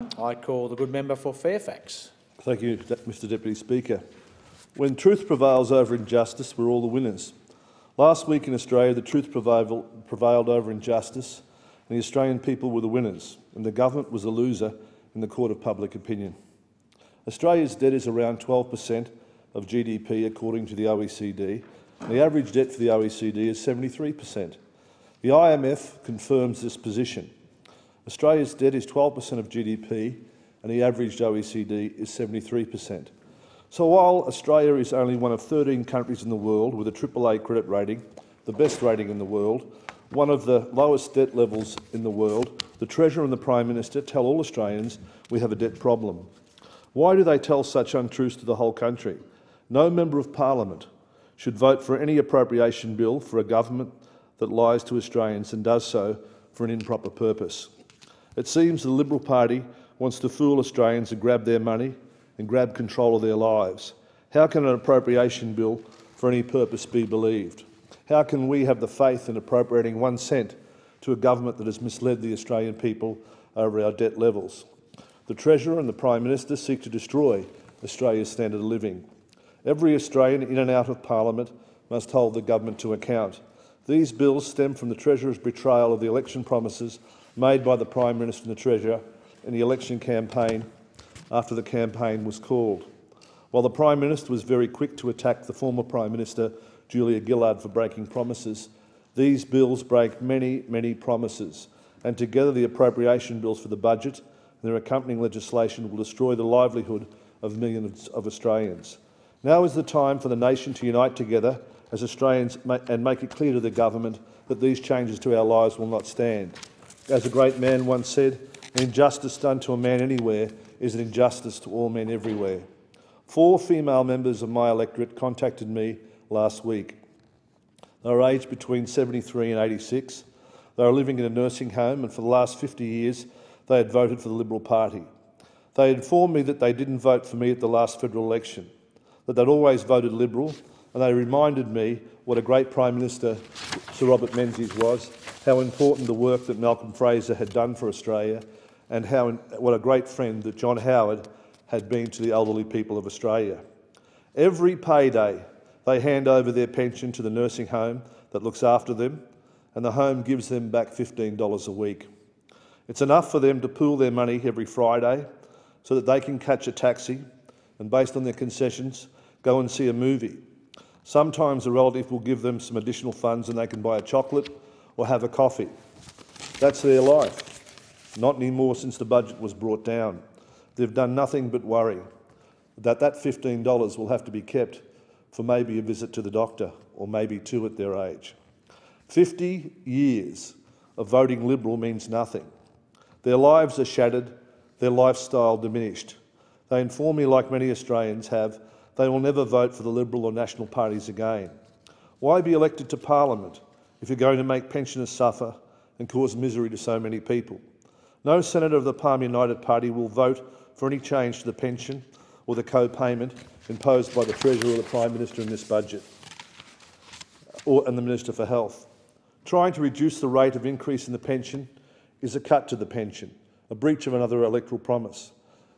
I call the good member for Fairfax. Thank you, Mr Deputy Speaker. When truth prevails over injustice, we're all the winners. Last week in Australia, the truth prevailed over injustice, and the Australian people were the winners, and the government was the loser in the court of public opinion. Australia's debt is around 12% of GDP, according to the OECD, and the average debt for the OECD is 73%. The IMF confirms this position. Australia's debt is 12% of GDP, and the average OECD is 73%. So while Australia is only one of 13 countries in the world with a AAA credit rating, the best rating in the world, one of the lowest debt levels in the world, the Treasurer and the Prime Minister tell all Australians we have a debt problem. Why do they tell such untruths to the whole country? No member of Parliament should vote for any appropriation bill for a government that lies to Australians and does so for an improper purpose. It seems the Liberal Party wants to fool Australians and grab their money and grab control of their lives. How can an appropriation bill for any purpose be believed? How can we have the faith in appropriating 1 cent to a government that has misled the Australian people over our debt levels? The Treasurer and the Prime Minister seek to destroy Australia's standard of living. Every Australian in and out of Parliament must hold the government to account. These bills stem from the Treasurer's betrayal of the election promises made by the Prime Minister and the Treasurer in the election campaign after the campaign was called. While the Prime Minister was very quick to attack the former Prime Minister, Julia Gillard, for breaking promises, these bills break many, many promises, and together the appropriation bills for the budget and their accompanying legislation will destroy the livelihood of millions of Australians. Now is the time for the nation to unite together as Australians and make it clear to the government that these changes to our lives will not stand. As a great man once said, an injustice done to a man anywhere is an injustice to all men everywhere. 4 female members of my electorate contacted me last week. They were aged between 73 and 86. They were living in a nursing home, and for the last 50 years they had voted for the Liberal Party. They informed me that they didn't vote for me at the last federal election, that they'd always voted Liberal, and they reminded me what a great Prime Minister Sir Robert Menzies was, how important the work that Malcolm Fraser had done for Australia, and what a great friend that John Howard had been to the elderly people of Australia. Every payday they hand over their pension to the nursing home that looks after them, and the home gives them back $15 a week. It's enough for them to pool their money every Friday so that they can catch a taxi and, based on their concessions, go and see a movie. Sometimes a relative will give them some additional funds and they can buy a chocolate or have a coffee. That's their life. Not anymore since the budget was brought down. They've done nothing but worry that $15 will have to be kept for maybe a visit to the doctor, or maybe 2 at their age. 50 years of voting Liberal means nothing. Their lives are shattered, their lifestyle diminished. They inform me, like many Australians have, they will never vote for the Liberal or National parties again. Why be elected to Parliament if you're going to make pensioners suffer and cause misery to so many people? No senator of the Palm United Party will vote for any change to the pension or the co-payment imposed by the Treasurer or the Prime Minister in this budget, and the Minister for Health. Trying to reduce the rate of increase in the pension is a cut to the pension, a breach of another electoral promise.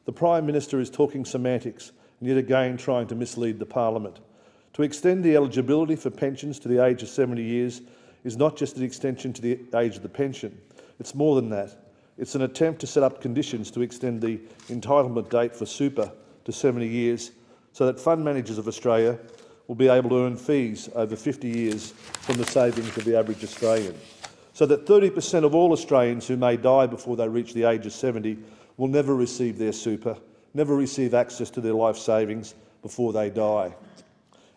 The Prime Minister is talking semantics and yet again trying to mislead the Parliament. To extend the eligibility for pensions to the age of 70 years is not just an extension to the age of the pension. It's more than that. It's an attempt to set up conditions to extend the entitlement date for super to 70 years so that fund managers of Australia will be able to earn fees over 50 years from the savings of the average Australian, so that 30% of all Australians who may die before they reach the age of 70 will never receive their super, never receive access to their life savings before they die.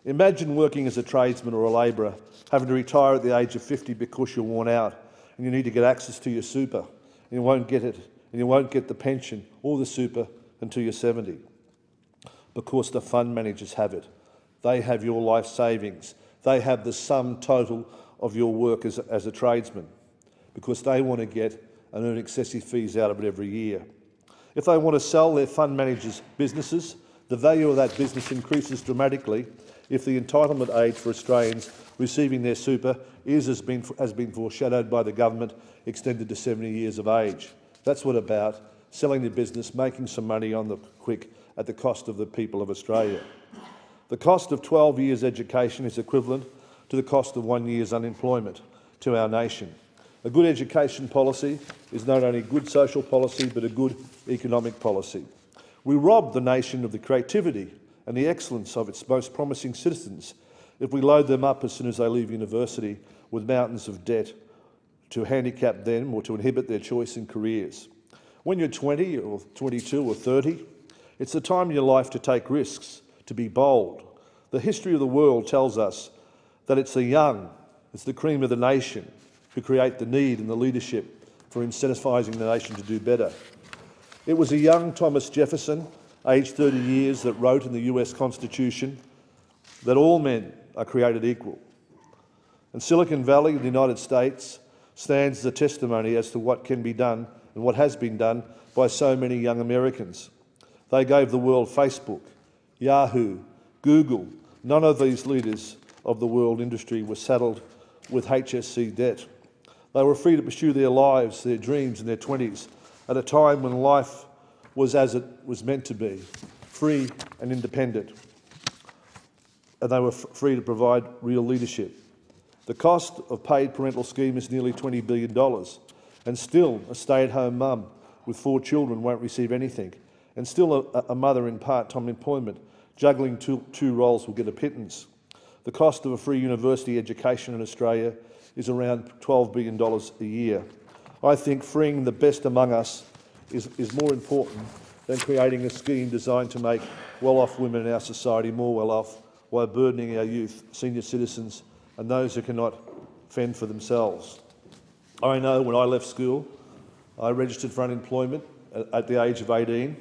Imagine working as a tradesman or a labourer, having to retire at the age of 50 because you're worn out and you need to get access to your super, and you won't get it, and you won't get the pension or the super until you're 70. Because the fund managers have it. They have your life savings. They have the sum total of your work as a tradesman, because they want to get and earn excessive fees out of it every year. If they want to sell their fund managers' businesses, the value of that business increases dramatically if the entitlement age for Australians receiving their super has been foreshadowed by the government, extended to 70 years of age. That's what about selling their business, making some money on the quick at the cost of the people of Australia. The cost of 12 years' education is equivalent to the cost of 1 year's unemployment to our nation. A good education policy is not only good social policy but a good economic policy. We rob the nation of the creativity and the excellence of its most promising citizens if we load them up as soon as they leave university with mountains of debt to handicap them or to inhibit their choice in careers. When you're 20 or 22 or 30, it's the time in your life to take risks, to be bold. The history of the world tells us that it's the young, it's the cream of the nation, who create the need and the leadership for incentivising the nation to do better. It was a young Thomas Jefferson, aged 30 years, that wrote in the US Constitution that all men are created equal. And Silicon Valley in the United States stands as a testimony as to what can be done and what has been done by so many young Americans. They gave the world Facebook, Yahoo, Google. None of these leaders of the world industry were saddled with HSC debt. They were free to pursue their lives, their dreams in their 20s, at a time when life was as it was meant to be, free and independent. And they were free to provide real leadership. The cost of paid parental scheme is nearly $20 billion, and still a stay-at-home mum with 4 children won't receive anything, and still a mother in part-time employment juggling two roles will get a pittance. The cost of a free university education in Australia is around $12 billion a year. I think freeing the best among us is more important than creating a scheme designed to make well-off women in our society more well-off while burdening our youth, senior citizens and those who cannot fend for themselves. I know when I left school, I registered for unemployment at the age of 18.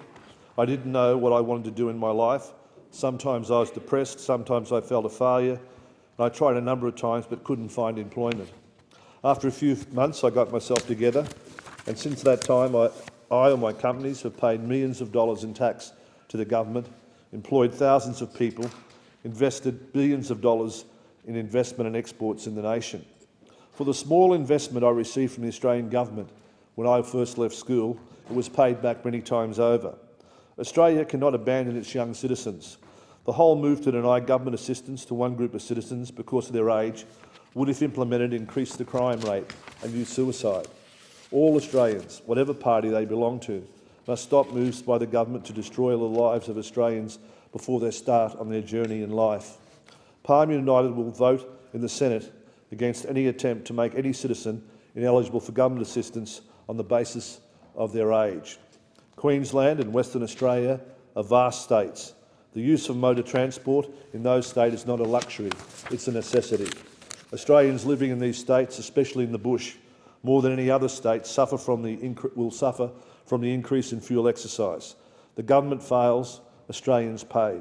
I didn't know what I wanted to do in my life. Sometimes I was depressed, sometimes I felt a failure. I tried a number of times but couldn't find employment. After a few months I got myself together, and since that time I or my companies have paid millions of dollars in tax to the government, employed thousands of people, invested billions of dollars in investment and exports in the nation. For the small investment I received from the Australian government when I first left school, it was paid back many times over. Australia cannot abandon its young citizens. The whole move to deny government assistance to one group of citizens because of their age would, if implemented, increase the crime rate and youth suicide. All Australians, whatever party they belong to, must stop moves by the government to destroy the lives of Australians before they start on their journey in life. Parliament United will vote in the Senate against any attempt to make any citizen ineligible for government assistance on the basis of their age. Queensland and Western Australia are vast states. The use of motor transport in those states is not a luxury, it's a necessity. Australians living in these states, especially in the bush, more than any other state, will suffer from the increase in fuel exercise. The government fails, Australians pay.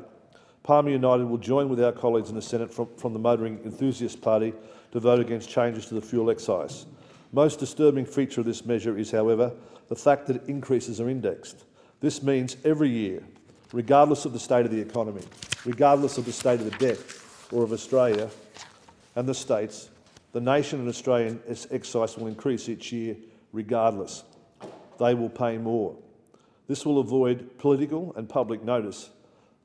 Parliament United will join with our colleagues in the Senate from the Motoring Enthusiast Party to vote against changes to the fuel excise. Most disturbing feature of this measure is, however, the fact that increases are indexed. This means every year, regardless of the state of the economy, regardless of the state of the debt or of Australia and the states, the nation and Australian excise will increase each year regardless. They will pay more. This will avoid political and public notice,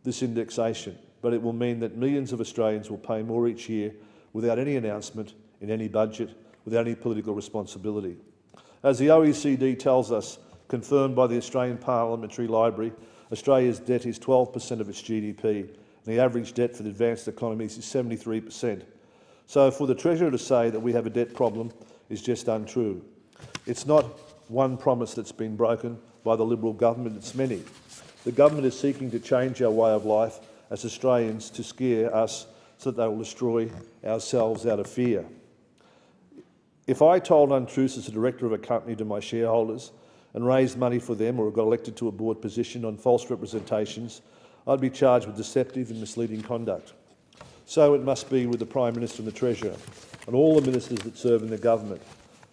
this indexation, but it will mean that millions of Australians will pay more each year without any announcement in any budget, without any political responsibility. As the OECD tells us, confirmed by the Australian Parliamentary Library, Australia's debt is 12% of its GDP, and the average debt for the advanced economies is 73%. So for the Treasurer to say that we have a debt problem is just untrue. It's not one promise that's been broken by the Liberal government, it's many. The government is seeking to change our way of life as Australians to scare us so that they will destroy ourselves out of fear. If I told untruths as a director of a company to my shareholders and raised money for them or got elected to a board position on false representations, I'd be charged with deceptive and misleading conduct. So it must be with the Prime Minister and the Treasurer and all the ministers that serve in the government.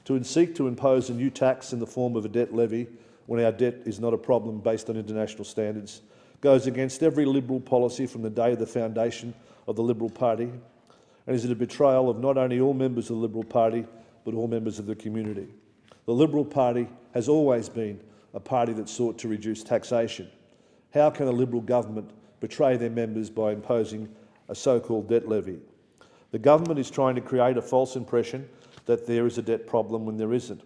To seek to impose a new tax in the form of a debt levy when our debt is not a problem based on international standards goes against every Liberal policy from the day of the foundation of the Liberal Party and is a betrayal of not only all members of the Liberal Party but all members of the community. The Liberal Party has always been a party that sought to reduce taxation. How can a Liberal government betray their members by imposing a so-called debt levy? The government is trying to create a false impression that there is a debt problem when there isn't.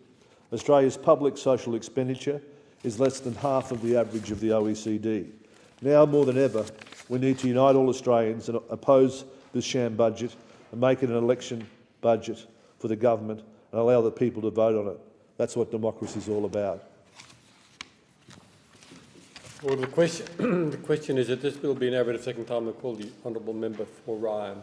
Australia's public social expenditure is less than half of the average of the OECD. Now more than ever, we need to unite all Australians and oppose this sham budget and make it an election budget for the government and allow the people to vote on it. That's what democracy is all about. Well, the question is that this bill be now read a second time. I call the honourable member for Ryan.